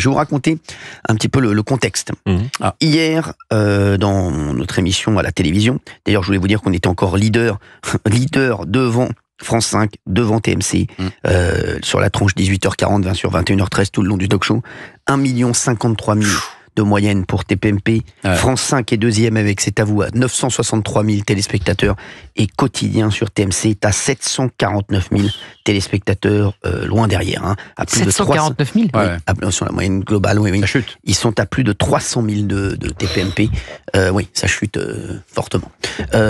vais vous raconter un petit peu le contexte. Hier, dans notre émission à la télévision, d'ailleurs je voulais vous dire qu'on était encore leader devant France 5, devant TMC, sur la tranche 18h40, 20 sur 21h13, tout le long du talk show. 1 53 000 de moyenne pour TPMP. France 5 est deuxième avec C'est à vous à 963 000 téléspectateurs. Et Quotidien sur TMC est à 749 000 téléspectateurs, loin derrière. À plus 749 000 sur la moyenne globale, oui. Ça chute. Ils sont à plus de 300 000 de TPMP. Oui, ça chute fortement.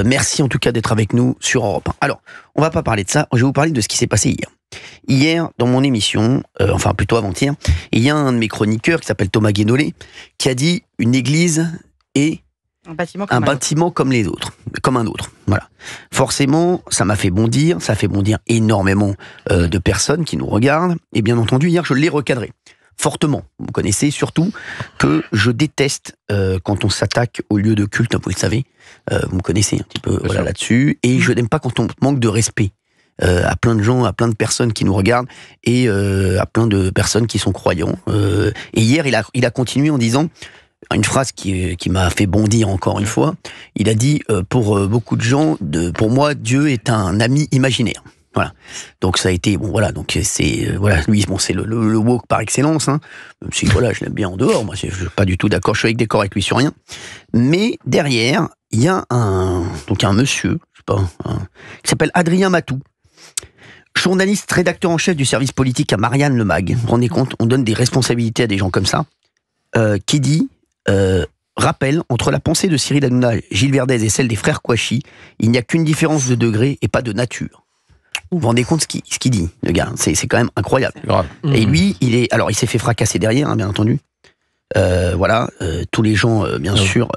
Merci en tout cas d'être avec nous sur Europe 1. Alors, on va pas parler de ça, je vais vous parler de ce qui s'est passé hier. Hier, dans mon émission, enfin plutôt avant-hier, il y a un de mes chroniqueurs qui s'appelle Thomas Guénolé qui a dit « Une église est un bâtiment comme les autres, comme un autre. » Voilà. Forcément, ça m'a fait bondir, ça fait bondir énormément de personnes qui nous regardent. Et bien entendu, hier, je l'ai recadré. Fortement. Vous connaissez surtout que je déteste quand on s'attaque au lieu de culte, vous le savez. Vous me connaissez un petit peu là-dessus. Et je n'aime pas quand on manque de respect à plein de gens, à plein de personnes qui nous regardent et à plein de personnes qui sont croyants. Et hier, il a continué en disant une phrase qui m'a fait bondir encore une fois. Il a dit pour beaucoup de gens, pour moi, Dieu est un ami imaginaire. Voilà. Donc ça a été donc c'est lui c'est le woke par excellence. Même si je l'aime bien en dehors. Moi, je suis pas du tout d'accord. Je suis d'accord avec lui sur rien. Mais derrière, il y a un monsieur, qui s'appelle Adrien Matou. Journaliste, rédacteur en chef du service politique à Marianne Le Mag. Vous vous rendez compte, on donne des responsabilités à des gens comme ça, qui dit, rappel, entre la pensée de Cyril Hanouna, Gilles Verdez et celle des frères Kouachi, il n'y a qu'une différence de degré et pas de nature. Vous vous rendez compte ce qu'il dit, le gars, c'est quand même incroyable. Et lui, il s'est fait fracasser derrière, bien entendu. Tous les gens, bien sûr,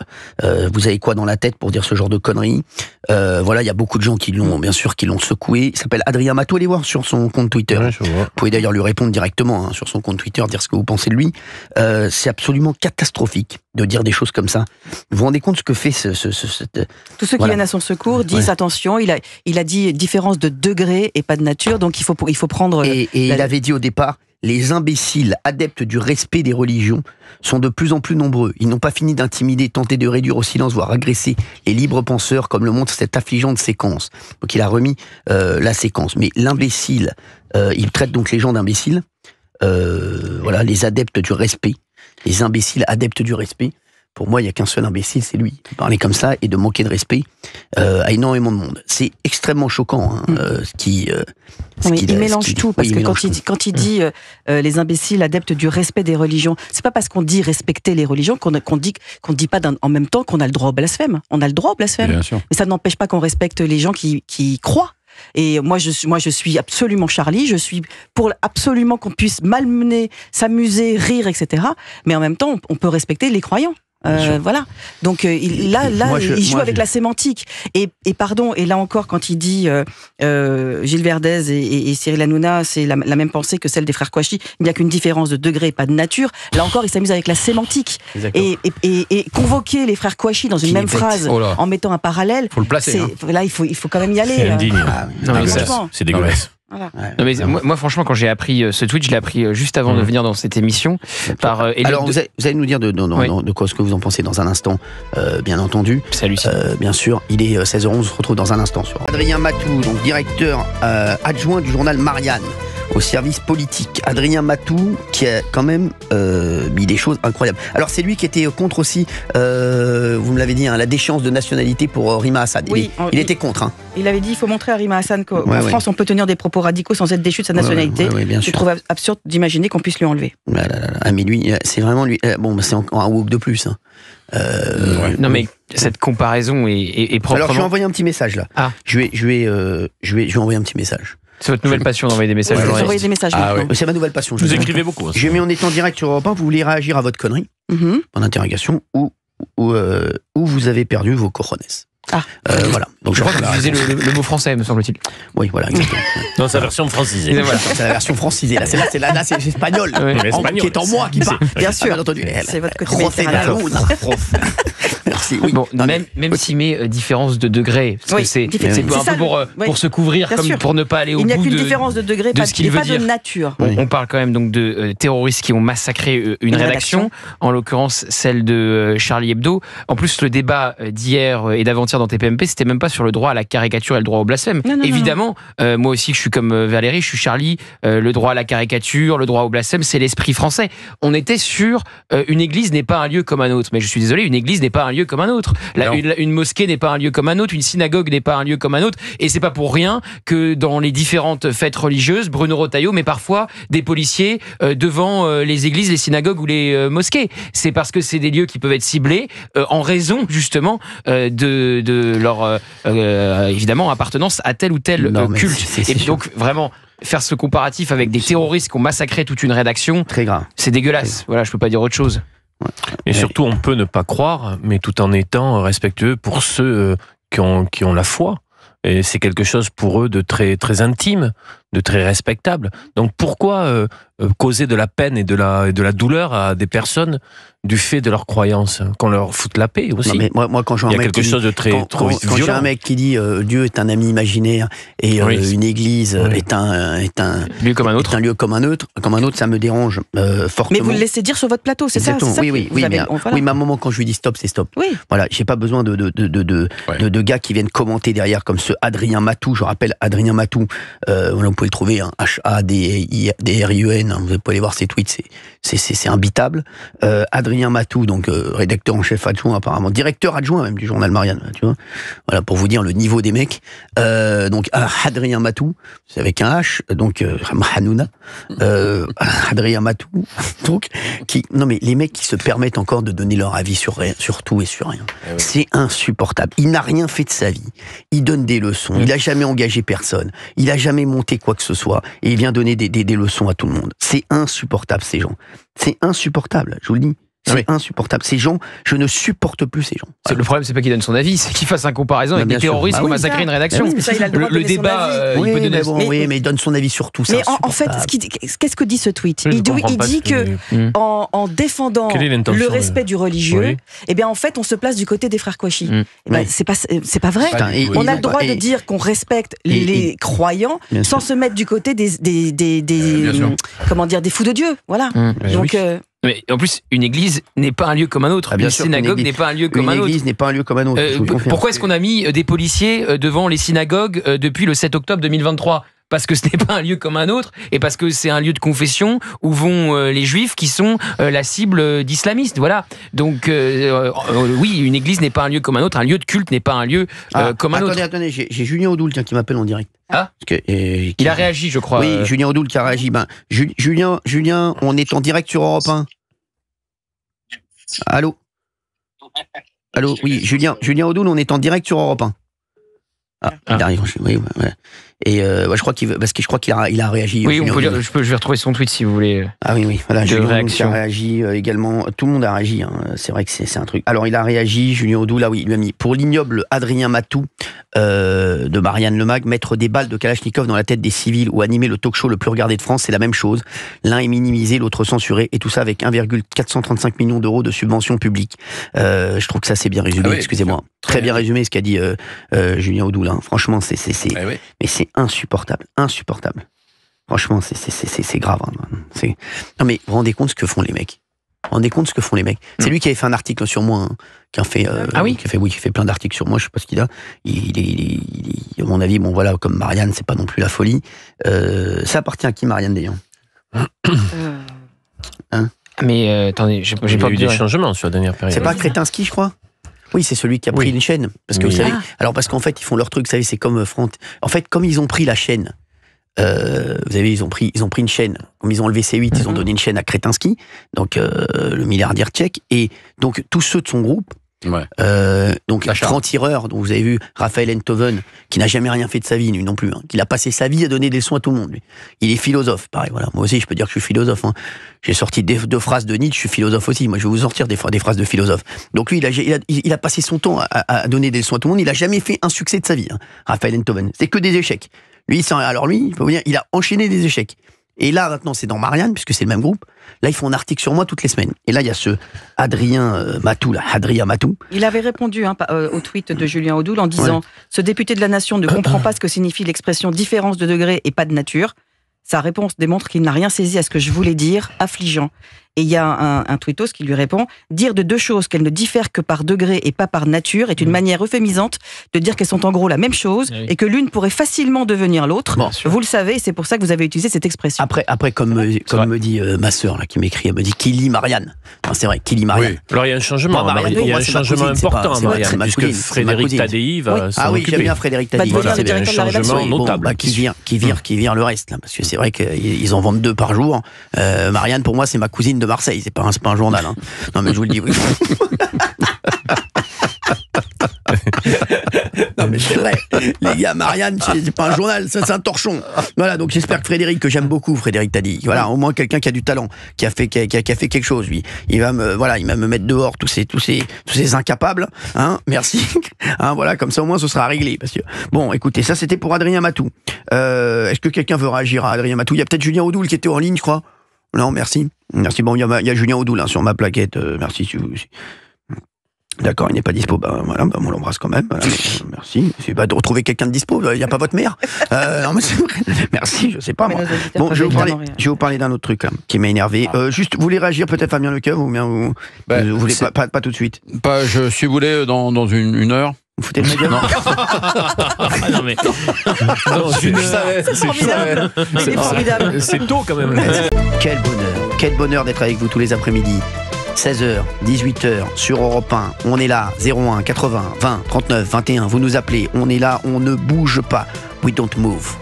vous avez quoi dans la tête pour dire ce genre de conneries. Il y a beaucoup de gens qui l'ont secoué. Il s'appelle Adrien Matou, allez voir sur son compte Twitter. Vous pouvez d'ailleurs lui répondre directement sur son compte Twitter, dire ce que vous pensez de lui. C'est absolument catastrophique de dire des choses comme ça. Vous vous rendez compte ce que fait tous ceux qui viennent à son secours disent attention, il a dit différence de degré et pas de nature, donc il faut prendre... Et il avait dit au départ, les imbéciles adeptes du respect des religions sont de plus en plus nombreux. Ils n'ont pas fini d'intimider, tenter de réduire au silence, voire agresser les libres penseurs, comme le montre cette affligeante séquence. Donc il a remis la séquence. Mais l'imbécile, il traite donc les gens d'imbéciles, les adeptes du respect, les imbéciles adeptes du respect. Pour moi, il n'y a qu'un seul imbécile, c'est lui. Parler comme ça et de manquer de respect à énormément de monde. C'est extrêmement choquant il mélange tout, parce que quand il dit les imbéciles adeptes du respect des religions, c'est pas parce qu'on dit respecter les religions qu'on dit pas en même temps qu'on a le droit au blasphème. On a le droit au blasphème. Bien sûr. Mais ça n'empêche pas qu'on respecte les gens qui croient. Et moi je suis absolument Charlie, je suis pour absolument qu'on puisse malmener, s'amuser, rire, etc. Mais en même temps, on peut respecter les croyants. Donc il joue avec la sémantique et pardon, et là encore quand il dit Gilles Verdez et Cyril Hanouna, c'est la même pensée que celle des frères Kouachi, il n'y a qu'une différence de degré, pas de nature. Là encore il s'amuse avec la sémantique et convoquer les frères Kouachi dans une même phrase en mettant un parallèle, faut le placer, là il faut quand même y aller. C'est indigne. C'est dégueulasse. Voilà. Non mais moi franchement quand j'ai appris ce tweet, je l'ai appris juste avant de venir dans cette émission par alors vous allez nous dire de quoi ce que vous en pensez dans un instant, bien entendu. Salut. Bien sûr, il est 16h11, on se retrouve dans un instant sur Adrien Matou, donc directeur adjoint du journal Marianne au service politique. Adrien Matou qui a quand même mis des choses incroyables. Alors c'est lui qui était contre aussi, vous me l'avez dit, la déchéance de nationalité pour Rima Assad. Il était contre. Il avait dit il faut montrer à Rima Hassan qu'en France on peut tenir des propos radicaux sans être déchu de sa nationalité. Je trouve absurde d'imaginer qu'on puisse lui enlever. Mais lui, c'est vraiment lui. C'est un woke de plus. Non mais cette comparaison est proprement... Alors je vais envoyer un petit message là. Je vais envoyer un petit message. C'est votre nouvelle passion d'envoyer des messages. Envoyer des messages. C'est ma nouvelle passion. Vous écrivez beaucoup. Je mets en étant direct sur Europe 1. Vous voulez réagir à votre connerie en interrogation ou vous avez perdu vos cojones. Voilà. Donc je crois que vous utilisez le mot français, me semble-t-il. Oui, voilà, exactement. Non, c'est la version francisée. Voilà. C'est la version francisée. Là, c'est espagnol. L'espagnol Qui est en moi qui parle. Bien sûr. Bien entendu. C'est votre côté méditerranéen. merci. Oui. Bon, même si mes différences de degré, parce que c'est un peu pour se couvrir, comme pour ne pas aller au bout de... Il n'y a qu'une différence de degré, pas de nature. On parle quand même donc de terroristes qui ont massacré une rédaction, en l'occurrence celle de Charlie Hebdo. En plus, le débat d'hier et d'avant-hier dans TPMP, c'était même pas sur le droit à la caricature et le droit au blasphème. Non, évidemment, moi aussi, je suis comme Valérie, je suis Charlie, le droit à la caricature, le droit au blasphème, c'est l'esprit français. On était sur une église n'est pas un lieu comme un autre. Mais je suis désolé, une église n'est pas un lieu comme un autre. Une mosquée n'est pas un lieu comme un autre. Une synagogue n'est pas un lieu comme un autre. Et c'est pas pour rien que dans les différentes fêtes religieuses, Bruno Retailleau met parfois des policiers devant les églises, les synagogues ou les mosquées. C'est parce que c'est des lieux qui peuvent être ciblés en raison justement de leur évidemment appartenance à tel ou tel culte. Et donc vraiment faire ce comparatif avec des terroristes qui ont massacré toute une rédaction, très grave. C'est dégueulasse. Voilà, je peux pas dire autre chose. Et surtout, on peut ne pas croire, mais tout en étant respectueux pour ceux qui ont la foi. Et c'est quelque chose pour eux de très, très intime, de très respectable. Donc pourquoi causer de la peine et de la douleur à des personnes du fait de leur croyance, qu'on leur foute la paix aussi. Non, mais moi, quand je vois il y a quelque chose de très quand j'ai un mec qui dit Dieu est un ami imaginaire et une église est un lieu comme un autre, un lieu comme un autre, ça me dérange fortement. Mais vous le laissez dire sur votre plateau, c'est ça, oui, mais à un moment quand je lui dis stop, c'est stop. Oui. Voilà, j'ai pas besoin de gars qui viennent commenter derrière comme ce Adrien Matou. Je rappelle Adrien Matou. Vous pouvez le trouver, HADRIEN. Vous pouvez aller voir ses tweets, c'est imbitable. Adrien Matou, donc rédacteur en chef adjoint apparemment, directeur adjoint même du journal Marianne, tu vois. Voilà pour vous dire le niveau des mecs. Donc Adrien Matou, c'est avec un H, donc Hanouna, Adrien Matou, donc non mais les mecs qui se permettent encore de donner leur avis sur rien, sur tout et sur rien, c'est insupportable. Il n'a rien fait de sa vie, il donne des leçons, il a jamais engagé personne, il a jamais monté quoi que ce soit et il vient donner des leçons à tout le monde. C'est insupportable ces gens. C'est insupportable, je vous le dis. C'est insupportable. Ces gens, je ne supporte plus ces gens. Voilà. Le problème, c'est pas qu'il donne son avis, c'est qu'il fasse un comparaison avec des terroristes qui ont massacré une rédaction. Le débat, il peut donner mais il donne son avis sur tout ça. Mais en fait, qu'est-ce que dit ce tweet ? Il dit que en défendant le respect du religieux, eh bien en fait, on se place du côté des frères Kouachi. C'est pas vrai. On a le droit de dire qu'on respecte les croyants sans se mettre du côté des fous de Dieu. Voilà. Donc mais en plus, une église n'est pas un lieu comme un autre. Une synagogue n'est pas un lieu comme un autre. Une église n'est pas un lieu comme un autre. Pourquoi est-ce qu'on a mis des policiers devant les synagogues depuis le 7 octobre 2023 ? Parce que ce n'est pas un lieu comme un autre, et parce que c'est un lieu de confession où vont les juifs qui sont la cible d'islamistes. Voilà. Donc, oui, une église n'est pas un lieu comme un autre, un lieu de culte n'est pas un lieu comme un autre. Attendez, j'ai Julien Audoul qui m'appelle en direct. Ah, il a réagi, je crois. Oui, Julien Audoul qui a réagi. Julien, on est en direct sur Europe 1. Allô, oui, Julien Audoul, on est en direct sur Europe 1. Il arrive. Oui. Et je crois qu'il a réagi. Oui, je vais retrouver son tweet si vous voulez. Ah oui. Voilà, Julien Audoul qui a réagi également. Tout le monde a réagi. C'est vrai que c'est un truc. Alors il a réagi, Julien Audoul, là oui, il lui a mis pour l'ignoble Adrien Matou de Marianne Lemag, mettre des balles de Kalachnikov dans la tête des civils ou animer le talk-show le plus regardé de France, c'est la même chose. L'un est minimisé, l'autre censuré, et tout ça avec 1,435 millions d'euros de subventions publiques. Je trouve que ça c'est bien résumé. Excusez-moi. Très bien résumé ce qu'a dit Julien Audoul. Franchement, mais c'est insupportable. Franchement, c'est grave. Non mais vous vous rendez compte ce que font les mecs. C'est lui qui avait fait un article sur moi, qui a fait, qui fait plein d'articles sur moi. Je sais pas ce qu'il a. Il à mon avis, bon voilà, comme Marianne, c'est pas non plus la folie. Ça appartient à qui, Marianne d'ailleurs Mais attendez, j'ai pas eu des changements sur la dernière période. C'est pas Kretinsky, je crois. Oui, c'est celui qui a pris une chaîne. Parce que vous savez, parce qu'en fait, ils font leur truc, vous savez, c'est comme en fait, comme ils ont pris la chaîne, vous savez, ils ont pris une chaîne, comme ils ont enlevé C8, ils ont donné une chaîne à Kretinsky, donc le milliardaire tchèque, et donc tous ceux de son groupe, donc franc-tireur, dont vous avez vu Raphaël Enthoven, qui n'a jamais rien fait de sa vie, lui non plus, qui a passé sa vie à donner des leçons à tout le monde. Lui. Il est philosophe, pareil. Voilà, moi aussi, je peux dire que je suis philosophe. J'ai sorti deux phrases de Nietzsche, je suis philosophe aussi. Moi, je vais vous sortir des phrases de philosophe. Donc lui, il a passé son temps à donner des leçons à tout le monde. Il a jamais fait un succès de sa vie. Raphaël Enthoven, c'est que des échecs. Lui, il faut vous dire, il a enchaîné des échecs. Et là, maintenant, c'est dans Marianne, puisque c'est le même groupe. Là, ils font un article sur moi toutes les semaines. Et là, il y a ce Adrien Matou, Il avait répondu au tweet de Julien Audoul en disant « Ce député de la Nation ne comprend pas ce que signifie l'expression différence de degré et pas de nature. Sa réponse démontre qu'il n'a rien saisi à ce que je voulais dire, affligeant. » Et il y a un tweetos qui lui répond « Dire de deux choses qu'elles ne diffèrent que par degré et pas par nature est une manière euphémisante de dire qu'elles sont en gros la même chose et que l'une pourrait facilement devenir l'autre. Bon, vous le savez, et c'est pour ça que vous avez utilisé cette expression. » Après comme me dit ma sœur là, qui m'écrit, elle me dit « Kili Marianne ». C'est vrai, Kili Marianne. Oui. Alors il y a un changement, il y a un changement important à Marianne, puisque Frédéric Tadei va s'en occuper. J'aime bien Frédéric Tadei. C'est un changement notable. Qui vire le reste, là, parce que c'est vrai qu'ils en vendent 2 par jour. Marianne, pour moi, c'est ma cousine de Marseille, c'est pas un journal. Hein. Non, mais je vous le dis, oui. Non, mais c'est vrai. Les gars, Marianne, c'est pas un journal, c'est un torchon. Voilà, donc j'espère que Frédéric, que j'aime beaucoup, Frédéric Tadei, voilà, au moins quelqu'un qui a du talent, qui a fait quelque chose, lui. Il va me mettre dehors tous ces incapables, hein, merci. Hein, voilà, comme ça au moins ce sera réglé. Parce que, bon, écoutez, ça c'était pour Adrien Matou. Est-ce que quelqu'un veut réagir à Adrien Matou? Il y a peut-être Julien Audoul qui était en ligne, je crois. Non, merci. Merci. Bon, il y a Julien Audoul sur ma plaquette. Merci. D'accord, il n'est pas dispo. Voilà, on l'embrasse quand même. Voilà, merci. C'est pas de retrouver quelqu'un de dispo. Il n'y a pas votre mère. Non, mais c'est vrai. Merci. Je sais pas moi. Bon, je vais vous parler d'un autre truc là, qui m'a énervé. Juste, vous voulez réagir peut-être Fabien Lecoeuvre ou bien vous voulez pas tout de suite? Si vous voulez dans une heure. Vous foutez de ma gueule? Non mais c'est formidable. C'est tôt quand même. Quel bonheur d'être avec vous tous les après-midi. 16h, 18h sur Europe 1. On est là, 01 80 20 39 21. Vous nous appelez, on est là, on ne bouge pas. We don't move.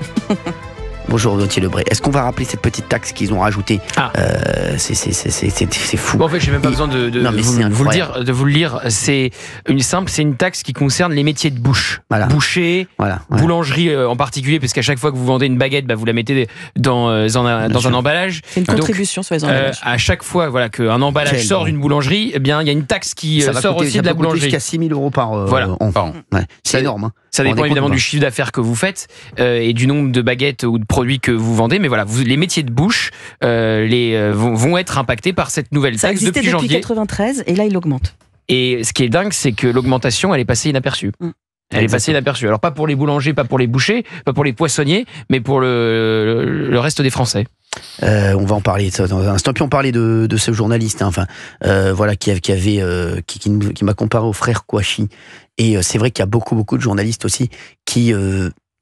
Bonjour Gauthier Lebray. Est-ce qu'on va rappeler cette petite taxe qu'ils ont rajoutée? C'est fou. Bon, en fait, j'ai même pas besoin de vous le lire. C'est une taxe qui concerne les métiers de bouche. Voilà. Boucher, boulangerie en particulier, parce qu'à chaque fois que vous vendez une baguette, vous la mettez dans un emballage. C'est une contribution sur les emballages. À chaque fois qu'un emballage sort d'une boulangerie, eh bien, il y a une taxe qui sort aussi de la boulangerie. Jusqu'à 6 000 € par an. Ouais. C'est énorme. Hein. Ça dépend évidemment du chiffre d'affaires que vous faites et du nombre de baguettes ou de produits que vous vendez, mais voilà, les métiers de bouche vont être impactés par cette nouvelle taxe depuis janvier. Ça existait depuis 93 et là il augmente. Et ce qui est dingue, c'est que l'augmentation, elle est passée inaperçue. Elle est passée inaperçue. Alors pas pour les boulangers, pas pour les bouchers, pas pour les poissonniers, mais pour le reste des Français. On va en parler dans un instant. Puis on parlait de ce journaliste, qui m'a comparé au frère Kouachi. Et c'est vrai qu'il y a beaucoup de journalistes aussi qui,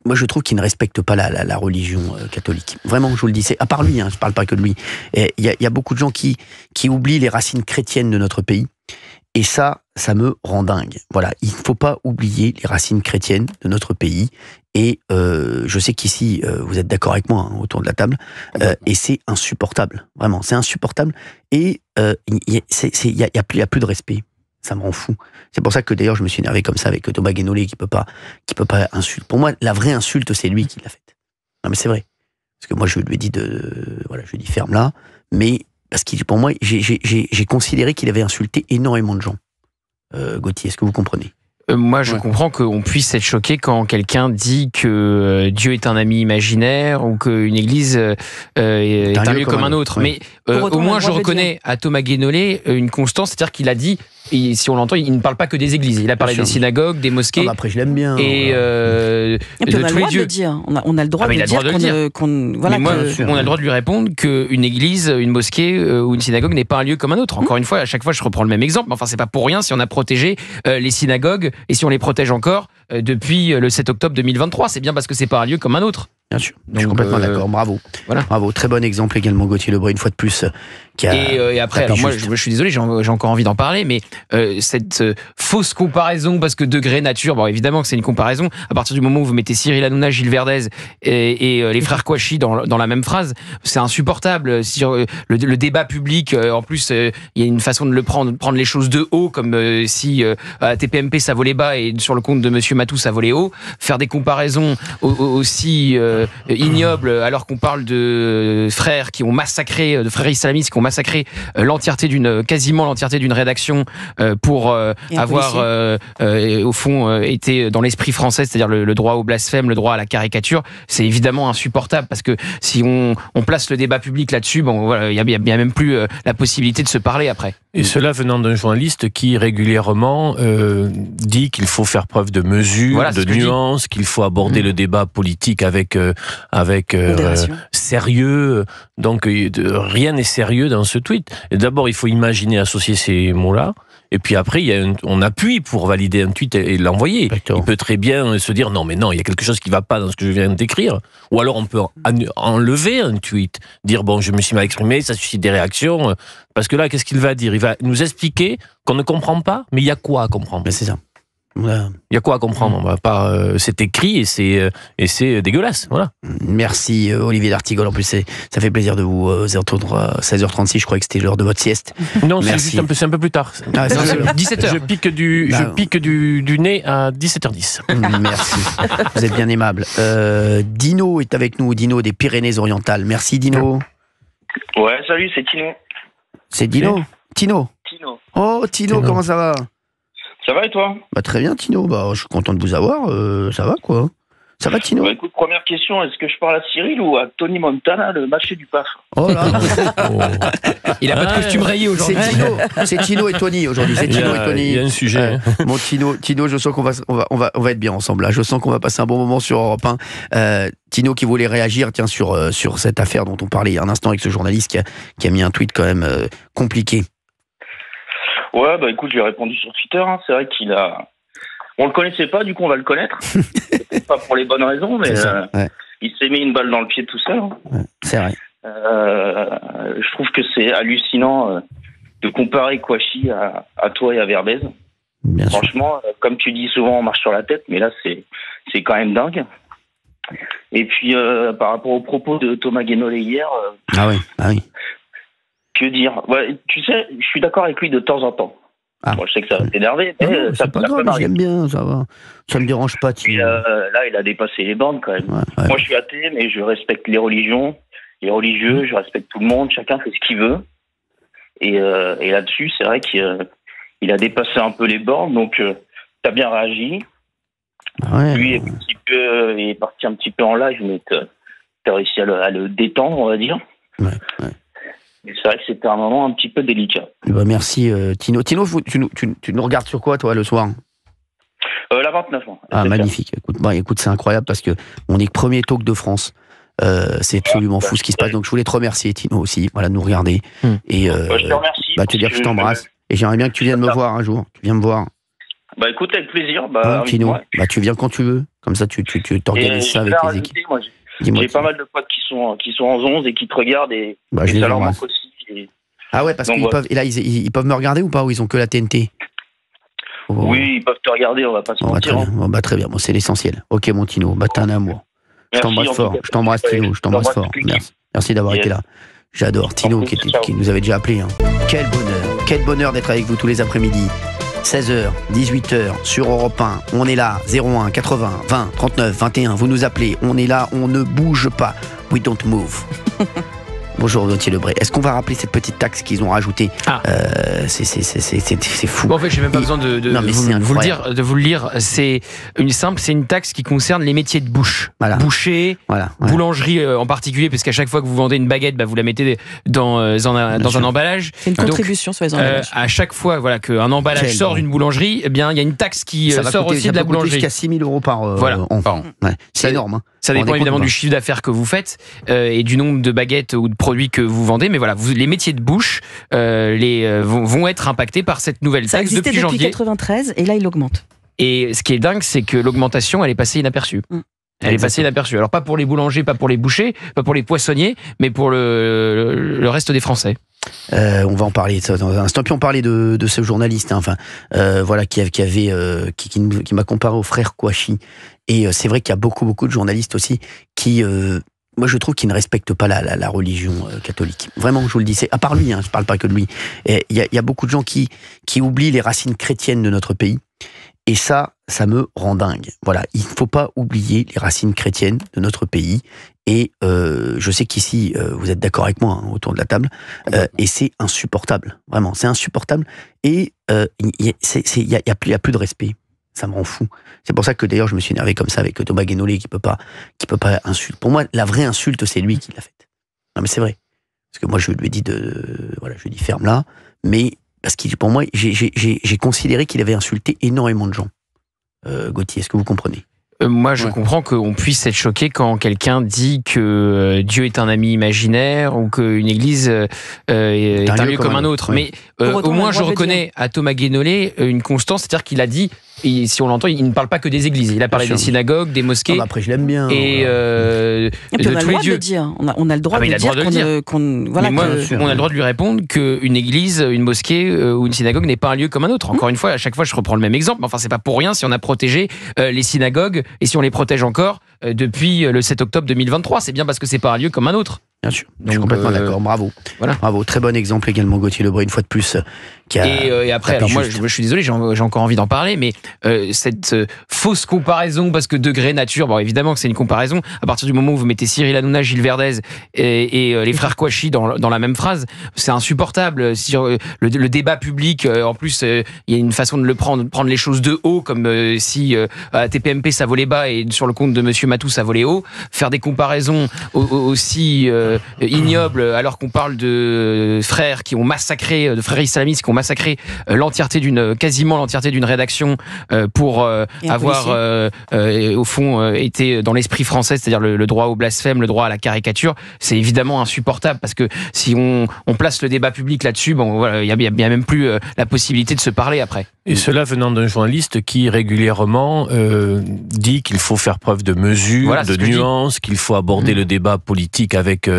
moi je trouve qu'ils ne respectent pas la religion catholique. Vraiment, je vous le dis. À part lui, je parle pas que de lui. Il y a beaucoup de gens qui oublient les racines chrétiennes de notre pays. Et ça me rend dingue. Voilà, il ne faut pas oublier les racines chrétiennes de notre pays. Et je sais qu'ici, vous êtes d'accord avec moi autour de la table. Et c'est insupportable. Vraiment, c'est insupportable. Et il y a plus de respect. Ça me rend fou. C'est pour ça que d'ailleurs je me suis énervé comme ça avec Thomas Guénolé qui peut pas insulter. Pour moi, la vraie insulte, c'est lui qui l'a faite. Non mais c'est vrai. Parce que moi je lui ai dit je lui ai dit ferme là. Mais parce que pour moi, j'ai considéré qu'il avait insulté énormément de gens. Gauthier, est-ce que vous comprenez? Moi, je comprends qu'on puisse être choqué quand quelqu'un dit que Dieu est un ami imaginaire ou qu'une église est un lieu comme un autre. Mais au moins, je reconnais à Thomas Guénolé une constance, c'est-à-dire qu'il a dit, et si on l'entend, il ne parle pas que des églises. Il a parlé des synagogues, des mosquées. Après, je l'aime bien. Et de tous les dieux. On a le droit de dire mais moi, on a le droit de lui répondre qu'une église, une mosquée ou une synagogue n'est pas un lieu comme un autre. Encore une fois, à chaque fois, je reprends le même exemple. Mais enfin, c'est pas pour rien si on a protégé les synagogues et si on les protège encore depuis le 7 octobre 2023. C'est bien parce que c'est pas un lieu comme un autre. Bien sûr, je suis complètement d'accord, bravo. Voilà. Bravo, très bon exemple également, Gauthier Lebray, une fois de plus. Et après, alors moi je suis désolé, j'ai encore envie d'en parler, mais cette fausse comparaison, parce que degré nature, bon évidemment que c'est une comparaison, à partir du moment où vous mettez Cyril Hanouna, Gilles Verdez et les frères Kouachi dans la même phrase, c'est insupportable. Sur le débat public, en plus, il y a une façon de prendre les choses de haut, comme si à TPMP ça volait bas et sur le compte de Monsieur Matou ça volait haut. Faire des comparaisons aussi ignoble, alors qu'on parle de frères qui ont massacré, de frères islamistes qui ont massacré quasiment l'entièreté d'une rédaction pour avoir au fond été dans l'esprit français, c'est-à-dire le droit au blasphème, le droit à la caricature. C'est évidemment insupportable parce que si on place le débat public là-dessus, bon, voilà, il y a même plus la possibilité de se parler après. Et cela venant d'un journaliste qui régulièrement dit qu'il faut faire preuve de mesure, de nuance, qu'il faut aborder le débat politique avec sérieux. Donc rien n'est sérieux dans ce tweet. Et d'abord, il faut imaginer associer ces mots-là. Et puis après, on appuie pour valider un tweet et l'envoyer. Exactement. Il peut très bien se dire non, il y a quelque chose qui ne va pas dans ce que je viens d'écrire. Ou alors on peut enlever un tweet, dire bon, je me suis mal exprimé, ça suscite des réactions. Parce que là, qu'est-ce qu'il va dire? Il va nous expliquer qu'on ne comprend pas, mais il y a quoi à comprendre? Mais c'est ça. Il y a quoi à comprendre? On va pas, c'est écrit et c'est dégueulasse. Voilà. Merci Olivier d'Artigol. En plus, ça fait plaisir de vous entendre à 16h36. Je croyais que c'était l'heure de votre sieste. Non, Merci. c'est un peu plus tard. Ah, c'est 17h. Je pique du nez à 17h10. Merci. Vous êtes bien aimable. Dino est avec nous. Dino des Pyrénées-Orientales. Merci Dino. Ouais, salut, c'est Tino. C'est Dino. Tino. Oh Tino, comment ça va? Ça va et toi? Bah très bien Tino. Bah je suis content de vous avoir. Ça va quoi? Ça va Tino? Bah, écoute, première question, est-ce que je parle à Cyril ou à Tony Montana, le marché du PAF? Oh là. Il a pas de costume rayé aujourd'hui. C'est Tino et Tony aujourd'hui. C'est Tino et Tony. Il y a un sujet. Bon Tino, je sens qu'on va être bien ensemble là. Je sens qu'on va passer un bon moment sur Europe 1. Tino qui voulait réagir sur cette affaire dont on parlait il y a un instant avec ce journaliste qui a mis un tweet quand même compliqué. Ouais, bah écoute, j'ai répondu sur Twitter. Hein. C'est vrai on le connaissait pas, du coup on va le connaître. Peut-être pas pour les bonnes raisons, mais il s'est mis une balle dans le pied tout seul. Hein. Ouais, c'est vrai. Je trouve que c'est hallucinant de comparer Kouachi à toi et à Verbez. Bien sûr. Franchement, comme tu dis souvent, on marche sur la tête, mais là c'est quand même dingue. Et puis par rapport aux propos de Thomas Guénolé hier, Ah oui. que dire? Ouais, tu sais, je suis d'accord avec lui de temps en temps. Ah. Bon, je sais que ça va t'énerver, mais Non, ça c'est pas peut grave, m'arriver. j'aime bien, ça va. Ça me dérange pas, Puis, Tino. là, il a dépassé les bornes quand même. Ouais. Moi, je suis athée, mais je respecte les religions, les religieux, je respecte tout le monde, chacun fait ce qu'il veut. Et là-dessus, c'est vrai qu'il a dépassé un peu les bornes, donc t'as bien réagi. Ouais. Lui est parti un petit peu en live, mais t'as réussi à le détendre, on va dire. Ouais. Et c'est vrai que c'était un moment un petit peu délicat. Bah, merci Tino. Tino, tu nous regardes sur quoi toi le soir? La 29 ans. Ah magnifique. Écoute, c'est incroyable parce que on est premier talk de France. C'est absolument fou ce qui se passe. Donc je voulais te remercier Tino aussi, voilà, de nous regarder. Et je te remercie. te dire que je t'embrasse. Et j'aimerais bien que tu viennes me voir un jour. Tu viens me voir. Bah écoute, avec plaisir. Tino. Ouais. Bah tu viens quand tu veux. Comme ça tu t'organises ça avec tes équipes. Moi, Dis-moi, j'ai pas mal de potes qui sont en 11 et qui te regardent et je les ça leur embrasse. manque aussi. Ah ouais, parce Donc, qu'ils peuvent. Et là ils peuvent me regarder ou pas? Ou ils ont que la TNT? Oui, ils peuvent te regarder, on va pas se mentir. Très bien. Bon, c'est l'essentiel. Ok, mon Tino. Bah, t'es un amour. Je Merci, t'embrasse en fort. tout cas. Je t'embrasse, Tino. Je t'embrasse fort. toute l'équipe. Merci d'avoir Yes. été là. J'adore. Tino qui nous avait déjà appelé. Hein. Quel bonheur d'être avec vous tous les après-midi. 16h, 18h sur Europe 1. On est là. 01 80 20 39 21. Vous nous appelez. On est là. On ne bouge pas. We don't move. Bonjour Gauthier Lebray. Est-ce qu'on va rappeler cette petite taxe qu'ils ont rajoutée? C'est fou. Bon, en fait, j'ai même pas besoin de Non, mais vous c'est le incroyable. dire, le lire. C'est une taxe qui concerne les métiers de bouche. Voilà. Boucher, Voilà. Ouais. boulangerie en particulier, parce qu'à chaque fois que vous vendez une baguette, vous la mettez dans un emballage. C'est une Donc, contribution sur les emballages. à chaque fois qu'un emballage Quel sort bon. d'une boulangerie, eh bien, il y a une taxe qui Ça va sort coûter- aussi ça de la peut coûter boulangerie. jusqu'à 6 000 euros par an. Voilà. Ouais. C'est Ça- énorme. Hein. Ça Vous vous dépend rendez évidemment compte, du chiffre d'affaires que vous faites et du nombre de baguettes ou de produits que vous vendez. Mais voilà, les métiers de bouche vont être impactés par cette nouvelle Ça taxe existait depuis depuis janvier. 93 et là il augmente. Et ce qui est dingue, c'est que l'augmentation, elle est passée inaperçue. Elle est passée inaperçue. Alors pas pour les boulangers, pas pour les bouchers, pas pour les poissonniers, mais pour le reste des Français. On va en parler dans un instant. Puis on parlait de ce journaliste, hein, qui m'a comparé au frère Kouachi. Et c'est vrai qu'il y a beaucoup de journalistes aussi qui, moi je trouve, qui ne respectent pas la religion catholique. Vraiment, je vous le dis. À part lui, hein, je parle pas que de lui. Il y a beaucoup de gens qui oublient les racines chrétiennes de notre pays. Et ça, ça me rend dingue. Voilà, il ne faut pas oublier les racines chrétiennes de notre pays. Et je sais qu'ici, vous êtes d'accord avec moi autour de la table, et c'est insupportable. Vraiment, c'est insupportable. Et il y a plus de respect. Ça me rend fou. C'est pour ça que d'ailleurs je me suis énervé comme ça avec Thomas Guénolé qui peut pas insulter. Pour moi, la vraie insulte, c'est lui qui l'a faite. Non mais c'est vrai. Parce que moi je lui ai dit je lui ai dit ferme là. Mais parce que pour moi, j'ai considéré qu'il avait insulté énormément de gens. Gauthier, est-ce que vous comprenez? Moi, je comprends qu'on puisse être choqué quand quelqu'un dit que Dieu est un ami imaginaire ou qu'une église est un lieu comme un autre. Ouais. Mais au moins, je reconnais à Thomas Guénolé une constance, c'est-à-dire qu'il a dit, et si on l'entend, il ne parle pas que des églises. Il a parlé des synagogues, des mosquées. Après, je l'aime bien. Et Et puis on a le droit de le dire. On a le droit de le dire. Mais moi, on a le droit de lui répondre qu'une église, une mosquée ou une synagogue n'est pas un lieu comme un autre. Encore une fois, à chaque fois, je reprends le même exemple. Mais enfin, c'est pas pour rien si on a protégé les synagogues et si on les protège encore depuis le 7 octobre 2023. C'est bien parce que c'est pas un lieu comme un autre. Bien sûr, je suis complètement d'accord. Bravo. Voilà. Bravo. Très bon exemple également, Gauthier Lebray, une fois de plus. Et après, alors moi, je suis désolé, j'ai encore envie d'en parler, mais cette fausse comparaison, parce que degré nature, bon, évidemment que c'est une comparaison, à partir du moment où vous mettez Cyril Hanouna, Gilles Verdez et les frères Kouachi dans la même phrase, c'est insupportable. Sur le débat public, en plus, il y a une façon de le prendre les choses de haut, comme si à TPMP ça volait bas et sur le compte de Monsieur Matou ça volait haut. Faire des comparaisons aussi ignobles, alors qu'on parle de frères qui ont massacré, de frères islamistes qui ont massacré quasiment l'entièreté d'une rédaction pour avoir au fond été dans l'esprit français, c'est-à-dire le droit au blasphème, le droit à la caricature. C'est évidemment insupportable parce que si on place le débat public là-dessus, bon voilà, il y a même plus la possibilité de se parler après. Et cela venant d'un journaliste qui régulièrement dit qu'il faut faire preuve de mesure, Voilà, de nuance, qu'il faut aborder le débat politique avec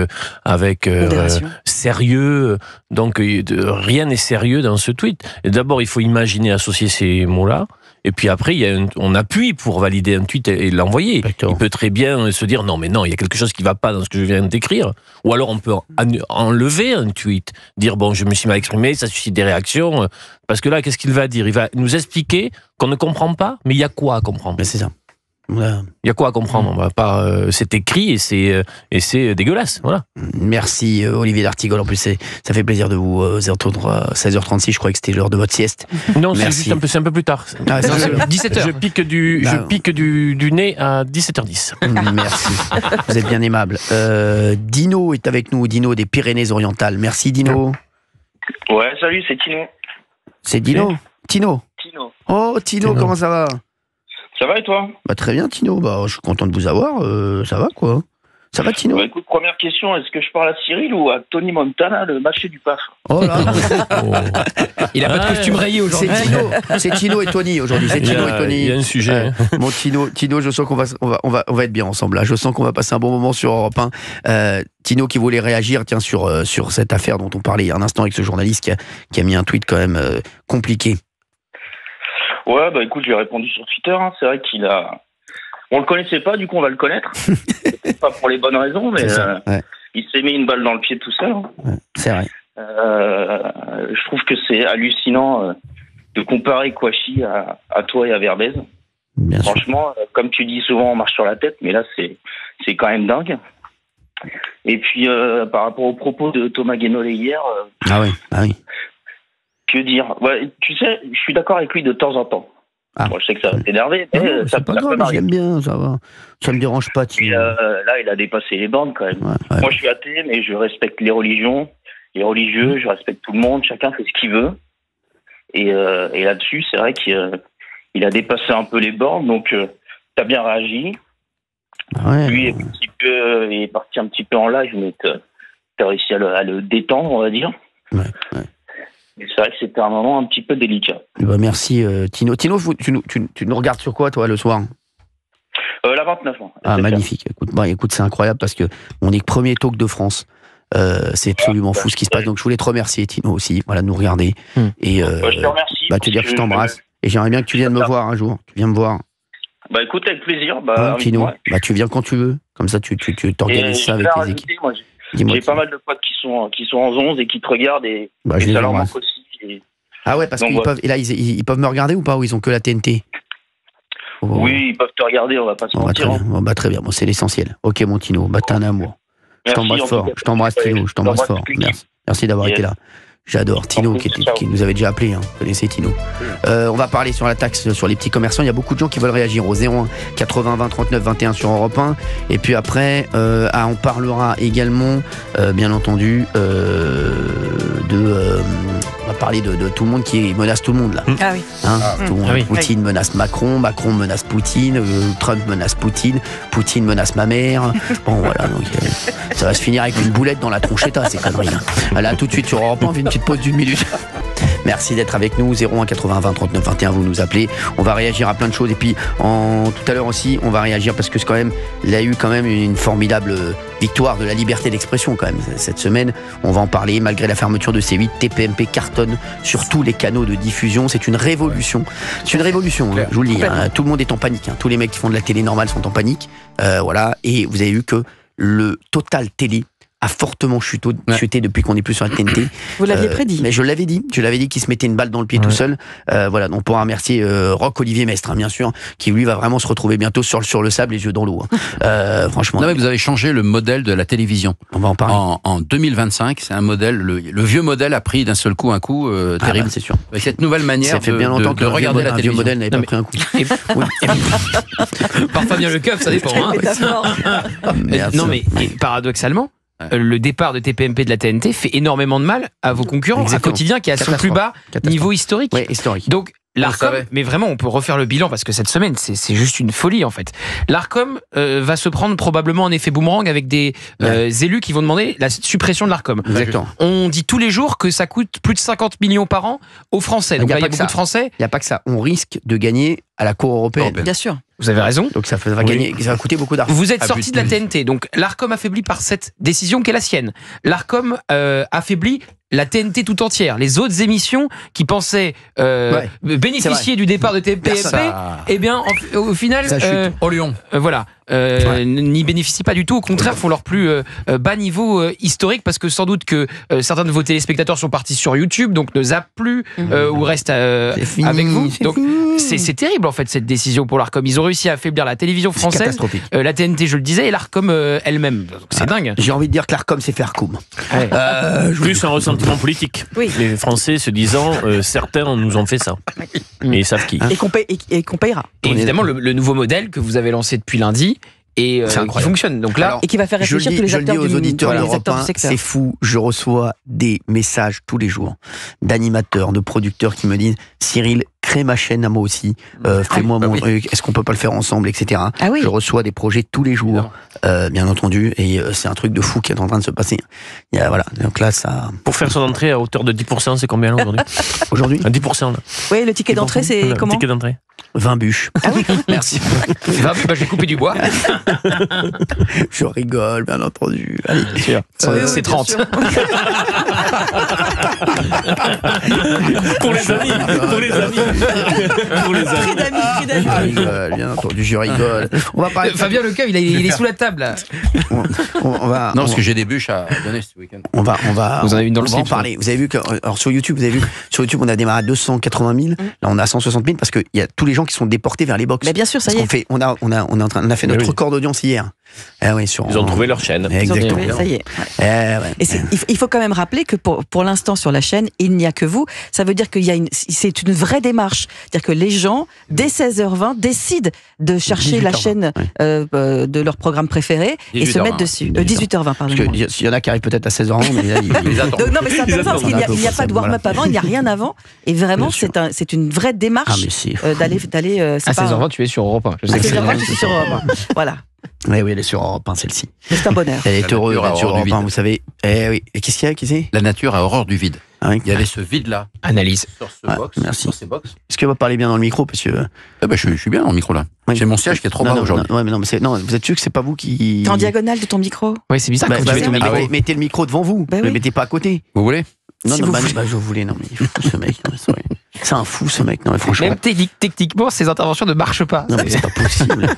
sérieux. Donc rien n'est sérieux dans ce tweet. Et d'abord, il faut imaginer associer ces mots-là. Et puis après, on appuie pour valider un tweet et l'envoyer. Exactement. Il peut très bien se dire non, mais non, il y a quelque chose qui ne va pas dans ce que je viens d'écrire. Ou alors on peut enlever un tweet, dire bon, je me suis mal exprimé, ça suscite des réactions. Parce que là, qu'est-ce qu'il va dire? Il va nous expliquer qu'on ne comprend pas, mais il y a quoi à comprendre? Mais c'est ça. Il y a quoi à comprendre? On va pas. C'est écrit et c'est dégueulasse. Voilà. Merci Olivier d'Artigol. En plus, ça fait plaisir de vous entendre à 16h36. Je croyais que c'était l'heure de votre sieste. Non, Merci. c'est un peu plus tard. Ah, Non, c'est 17h. Je pique du nez à 17h10. Merci. Vous êtes bien aimable. Dino est avec nous. Dino des Pyrénées-Orientales. Merci Dino. Ouais, salut, c'est Tino. C'est Dino. Tino. Tino. Oh Tino, comment ça va? Ça va et toi? Bah très bien Tino. Bah je suis content de vous avoir. Ça va quoi? Ça va Tino? Bah, écoute, première question, est-ce que je parle à Cyril ou à Tony Montana, le marché du PAF? Oh là. Il a pas de costume rayé aujourd'hui. C'est Tino et Tony aujourd'hui. C'est Tino et Tony. Il y a un sujet. Bon Tino, je sens qu'on va être bien ensemble. Là. Je sens qu'on va passer un bon moment sur Europe 1. Tino qui voulait réagir, tiens, sur cette affaire dont on parlait il y a un instant avec ce journaliste qui a mis un tweet quand même compliqué. Ouais, bah écoute, j'ai répondu sur Twitter. Hein. C'est vrai on le connaissait pas, du coup on va le connaître. Pas pour les bonnes raisons, mais ouais. il s'est mis une balle dans le pied tout seul. Hein. Ouais, c'est vrai. Je trouve que c'est hallucinant de comparer Kouachi à toi et à Verdez. Bien sûr. Franchement, comme tu dis souvent, on marche sur la tête, mais là c'est quand même dingue. Et puis par rapport aux propos de Thomas Guénolé hier, Ah oui. que dire? Ouais, tu sais, je suis d'accord avec lui de temps en temps. Ah. Bon, je sais que ça va t'énerver, mais Non, ça c'est pas peut grave, m'arriver. j'aime bien, ça va. Ça me dérange pas, Puis Tino. là, il a dépassé les bornes quand même. Ouais. Moi, je suis athée, mais je respecte les religions, les religieux, je respecte tout le monde, chacun fait ce qu'il veut. Et là-dessus, c'est vrai qu'il a dépassé un peu les bornes, donc t'as bien réagi. Ouais. Lui est parti un petit peu en live, mais t'as réussi à le détendre, on va dire. Ouais. Et c'est vrai que c'était un moment un petit peu délicat. Bah, merci Tino. Tino, tu nous regardes sur quoi toi le soir? La 29 ans. Ah magnifique. Écoute, c'est incroyable parce que on est premier talk de France. C'est absolument fou ce qui se passe. Donc je voulais te remercier Tino aussi, voilà, de nous regarder. Et je te remercie. te dire que je t'embrasse. Et j'aimerais bien que tu viennes me voir un jour. Tu viens me voir. Bah écoute, avec plaisir. Tino. invite-moi. Bah tu viens quand tu veux. Comme ça tu t'organises ça avec tes équipes. Moi, Dis-moi, j'ai pas mal de potes qui sont en 11 et qui te regardent et Bah, je les ça leur embrasse. manque aussi. Ah ouais, parce Donc, qu'ils peuvent. Et là ils peuvent me regarder ou pas? Ou ils ont que la TNT? Oui, ils peuvent te regarder, on va pas se Bon, bah, très mentir. bien. Bon, bah, très bien. Bon, c'est l'essentiel. Ok, mon Tino. Bah, t'es un amour. Je Merci, t'embrasse en fort. tout cas. Je t'embrasse, Tino. Je t'embrasse fort. toute l'équipe. Merci d'avoir Yes. été là. J'adore Tino qui nous avait déjà appelé. Hein. Vous connaissez Tino. On va parler sur la taxe sur les petits commerçants. Il y a beaucoup de gens qui veulent réagir au 01 80 20 39 21 sur Europe 1. Et puis après, on parlera également, bien entendu, on va parler de tout le monde qui menace tout le monde là. Ah oui. Hein, tout le monde. Ah oui. Poutine menace Macron, Macron menace Poutine, Trump menace Poutine, Poutine menace ma mère. Bon voilà, donc ça va se finir avec une boulette dans la tronchetta, ces conneries. Hein. Là, tout de suite sur Europe 1, on fait une petite pause d'une minute. Merci d'être avec nous, 01 80 20 39 21, vous nous appelez. On va réagir à plein de choses. Et puis, tout à l'heure aussi, on va réagir parce que c'est quand même, il y a eu quand même une formidable victoire de la liberté d'expression quand même cette semaine. On va en parler. Malgré la fermeture de C8, TPMP cartonne sur tous les canaux de diffusion. C'est une révolution. C'est une révolution, hein, je vous le dis. Hein. Tout le monde est en panique. Hein. Tous les mecs qui font de la télé normale sont en panique. Voilà. Et vous avez vu que le Total Télé a fortement chuté depuis qu'on n'est plus sur la TNT. Vous l'aviez prédit. Mais je l'avais dit qu'il se mettait une balle dans le pied tout seul. Voilà, donc on pourra remercier Roch Olivier Mestre, hein, bien sûr, qui lui va vraiment se retrouver bientôt sur le sable, les yeux dans l'eau. Hein. Franchement. Non, mais vous avez changé le modèle de la télévision. On va en parler. En 2025, c'est un modèle, le vieux modèle a pris d'un seul coup un coup terrible. Bah, c'est sûr. Avec cette nouvelle manière Ça fait bien longtemps que de regarder la un vieux télévision. modèle n'avait pas pris un coup. Par Fabien Lecoeuf, ça dépend. Hein. Merci. Non, mais paradoxalement, le départ de TPMP de la TNT fait énormément de mal à vos concurrents, Exactement. à Quotidien qui est à son plus bas niveau historique. Ouais, historique. Donc l'Arcom, savait. mais vraiment on peut refaire le bilan parce que cette semaine c'est juste une folie en fait. L'Arcom va se prendre probablement en effet boomerang avec des élus qui vont demander la suppression de l'Arcom. Exactement. On dit tous les jours que ça coûte plus de 50 millions par an aux Français. Donc Il y a là il y a pas que beaucoup ça. de Français. Il n'y a pas que ça. On risque de gagner à la Cour européenne. Bien sûr. Vous avez raison. Donc ça va gagner, ça va coûter beaucoup d'argent. Vous êtes Ah, sorti de la TNT, donc l'Arcom affaibli par cette décision qui est la sienne. L'Arcom affaiblit la TNT tout entière. Les autres émissions qui pensaient bénéficier du départ de TPMP, eh bien, au final, Ça chute. Au Lyon. voilà, n'y bénéficient pas du tout. Au contraire, font leur plus bas niveau historique parce que sans doute que certains de vos téléspectateurs sont partis sur YouTube, donc ne zappent plus ou restent fini, avec vous. c'est Donc c'est terrible en fait cette décision pour l'Arcom. Ils ont réussi à affaiblir la télévision C'est française, catastrophique. la TNT, je le disais, et l'Arcom elle-même. Donc, c'est dingue. J'ai envie de dire que l'Arcom, c'est faire coum. Ouais. Plus un ressentiment politique. Oui. Les Français se disant, certains nous ont fait ça. Mais ils savent qui. Et qu'on payera. Et évidemment, le nouveau modèle que vous avez lancé depuis lundi et C'est qui incroyable. fonctionne. Donc là, Alors, Et qui va faire Je le réfléchir dis, tous les je le dis acteurs aux auditeurs les d'Europe acteurs du 1, secteur. c'est fou. Je reçois des messages tous les jours d'animateurs, de producteurs qui me disent Cyril, crée ma chaîne à moi aussi, fais-moi mon truc, est-ce qu'on peut pas le faire ensemble, etc. Ah oui. Je reçois des projets tous les jours, bien entendu, et c'est un truc de fou qui est en train de se passer. Il y a, voilà, donc là, ça. Pour faire son entrée à hauteur de 10%, c'est combien là aujourd'hui Aujourd'hui, À 10% là. Oui, le ticket d'entrée, c'est Le comment ticket d'entrée. 20 bûches. Merci. j'ai coupé du bois. Je rigole, bien entendu. Allez, C'est 30. Pour les amis. Pour les amis. Pour les amis. Prix d'amis, prix d'amis. je rigole, bien entendu, je rigole. On va parler. Fabien Lecoeuf, il est sous la table. Là. On va. Non, parce que j'ai des bûches à donner ce week-end. On va. Vous en avez une dans on le va en slip, parler. Vous avez vu que, alors sur YouTube, on a démarré à 280 000. Là, on a 160 000 parce qu'il y a tous les gens qui sont déportés vers les box. Mais bien sûr, ça y est. On a fait Mais notre oui. record d'audience hier. Ah oui, Ils ont trouvé leur chaîne. Exactement. Oui, ça y est. Eh ouais. Et il faut quand même rappeler que pour l'instant sur la chaîne, il n'y a que vous. Ça veut dire qu'il y a c'est une vraie démarche. C'est-à-dire que les gens, dès 16h20, décident de chercher la 18h20, chaîne de leur programme préféré et se 18h20, mettre dessus. 18h20, 18h20, Parce pardon. qu'il y en a qui arrivent peut-être à 16h20, mais là, Les attendent. Donc, non, mais c'est intéressant parce qu'il n'y a pas de warm-up Voilà. avant, il n'y a rien avant. Et vraiment, Bien sûr. c'est une vraie Ah, démarche mais c'est. d'aller. À 16h20, tu es sur Europe 1. Je sais À que c'est 16h20, je suis sur Europe 1. Voilà, Oui, elle est sur Europe 1, celle-ci. c'est un bonheur. Elle est La heureuse nature a d'être sur horreur du Europe 1, vide. vous savez. Eh oui. Et qu'est-ce qu'il y a, qui c'est La nature a horreur du vide. Ah oui. Il y avait ce vide-là Analyse. sur ce Ouais, box, merci. sur ces box. Est-ce qu'on va parler bien dans le micro parce que. Je suis bien en micro là. Oui. C'est mon siège qui est trop bas aujourd'hui. Ouais, mais non, mais non, vous êtes sûr que c'est pas vous qui. T'es en diagonale de ton micro. Oui, c'est bizarre Bah, quand tu bah, mets ton bah, micro. ouais, mettez le micro devant vous. Bah Ne le oui. mettez pas à côté. Vous voulez Non, Si non, vous bah, voulez. bah, je voulais. Non, mais il est fou ce mec. Non, mais c'est vrai. C'est un fou ce mec. Non, mais franchement. Même techniquement, ces interventions ne marchent pas. Non, mais c'est pas possible.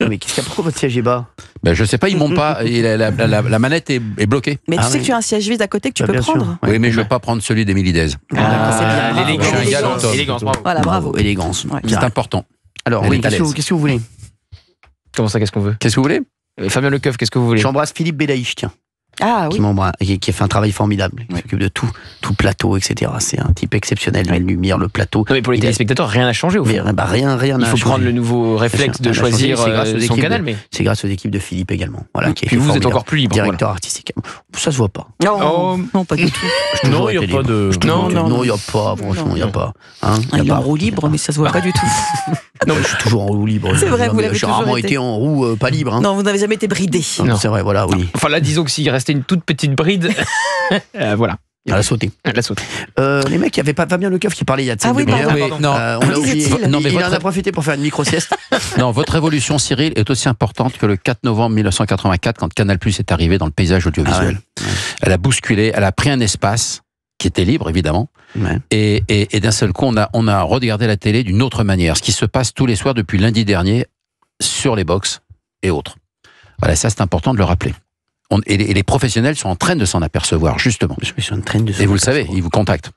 Non, mais qu'est-ce qu'il y a pourquoi votre siège est bas Je sais pas, il monte pas et la manette est bloquée. Mais Ah tu sais oui. que tu as un siège vide à côté que tu Bah, peux bien sûr. prendre. Ouais, Oui, mais je ouais. veux pas prendre celui d'Émilie Dez. Ah, c'est bien. L'élégance. Je suis un gars Élégance, bravo. Voilà, bravo. Élégance. Ouais. C'est important. Alors, Elle oui, est à l'aise. qu'est-ce que vous voulez? Comment ça, qu'est-ce qu'on veut? Qu'est-ce que vous voulez? Fabien Lecoeuf, qu'est-ce que vous voulez? J'embrasse Philippe Belaïch, tiens. Ah oui. Qui m'embrasse, qui a fait un travail formidable, qui Oui. s'occupe de tout le plateau, etc. C'est un type exceptionnel, la lumière, le plateau. Non, mais pour les Il a- téléspectateurs, rien n'a changé au fond. Mais, bah, rien Il n'a faut changé. prendre le nouveau réflexe Bien de sûr, elle a changé, choisir c'est grâce aux son équipes canal, de- mais. C'est grâce aux équipes de Philippe également. Voilà, qui Puis est vous êtes formidable. encore plus libre. voilà. Directeur artistique. Ça se voit pas. Non, Oh. non, pas du tout. Non, il n'y a pas de. Non, Non, il n'y a pas, franchement, il n'y a pas. Hein, y a Il est pas. en roue libre, mais ça se voit pas du tout. Non, mais je suis toujours en roue libre. C'est vrai, Non, vous mais l'avez J'ai toujours rarement été. été en roue pas libre. Hein. Non, vous n'avez jamais été bridé. Non. C'est vrai, voilà, oui. Enfin là, disons que s'il restait une toute petite bride, voilà, Elle a sauté. elle la saute. Les mecs, il n'y avait pas Fabien Lecoeuf qui parlait il y a de Ah oui, demi-heure. pardon. Non, On l'a Que oublié. disait-il Non, mais Il en votre- a profité pour faire une micro-sieste. Non, votre évolution, Cyril, est aussi importante que le 4 novembre 1984, quand Canal+ est arrivé dans le paysage audiovisuel. Ah ouais. Elle a bousculé, elle a pris un espace qui était libre, évidemment, Ouais. et d'un seul coup, on a regardé la télé d'une autre manière, ce qui se passe tous les soirs depuis lundi dernier sur les box et autres. Voilà, ça c'est important de le rappeler. Et les professionnels sont en train de s'en apercevoir, justement. Je me suis en train de Et vous le savez, ils vous contactent.